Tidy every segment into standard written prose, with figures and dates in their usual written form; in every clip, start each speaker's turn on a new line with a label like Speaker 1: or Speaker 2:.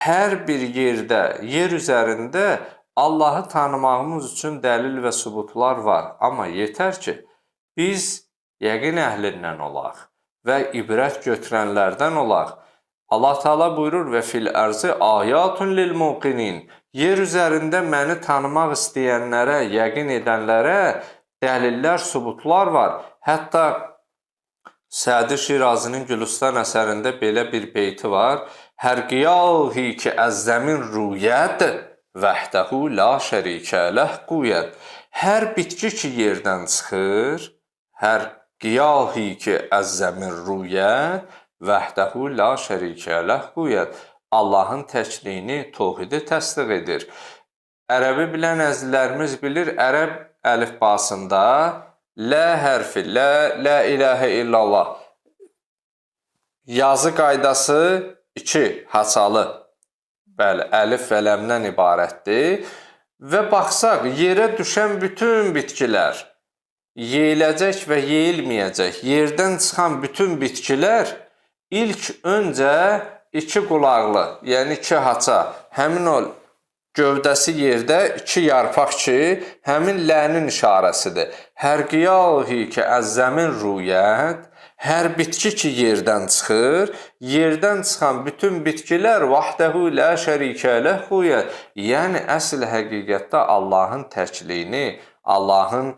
Speaker 1: hər bir yerdə, yer üzərində Allahı tanımağımız üçün dəlil və sübutlar var. Amma yetər ki, biz yəqin əhlindən olaq və ibrət götürənlərdən olaq. Allah Teala buyurur və fil ərzi ayatun lil muqinin. Yer üzərində məni tanımaq istəyənlərə, yəqin edənlərə dəlillər, sübutlar var. Hətta Sədi Şirazinin Gülüstan əsərində belə bir beyti var. Hər qiyahi ki əzzəmin rüyət vəhdəhu la şərikə ləh qüyyət. Hər bitki ki yerdən çıxır, hər qiyahi ki əzzəmin rüyət vəhdəhu la şərikə ləh qüyyət. Allahın təkliyini, tohidi təsdiq edir. Ərəbi bilən əzizlərimiz bilir, ərəb əlifbasında lə hərfi, lə iləhə illallah yazı qaydası 2 haçalı, bəli, əlif və ləmdən ibarətdir. Və baxsaq, yerə düşən bütün bitkilər, yeyiləcək və yeyilməyəcək, yerdən çıxan bütün bitkilər ilk öncə 2 qulaqlı, yəni 2 haça, həmin o gövdəsi yerdə 2 yarpaq ki, həmin lənin işarəsidir. Hər qiyahi ki əzzəmin rüyət, hər bitki ki yerdən çıxır, yerdən çıxan bütün bitkilər vahdəhu lə şərikə ləh qüyyət. Yəni, əsl həqiqətdə Allahın təkliyini, Allahın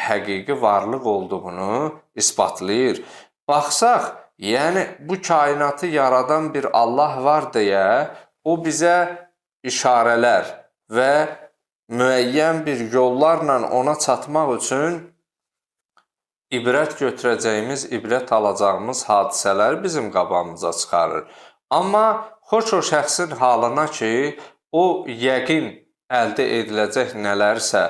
Speaker 1: həqiqi varlıq olduğunu isbatlayır. Baxsaq, yəni bu kainatı yaradan bir Allah var deyə, o bizə işarələr və müəyyən bir yollarla ona çatmaq üçün ibrət götürəcəyimiz, ibrət alacağımız hadisələri bizim qabağımıza çıxarır. Amma xoş o şəxsin halına ki, o yəqin əldə ediləcək nələrsə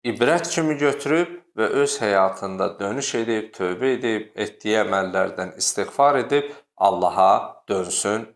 Speaker 1: ibrət kimi götürüb və öz həyatında dönüş edib, tövbə edib, etdiyi əməllərdən istiğfar edib Allaha dönsün.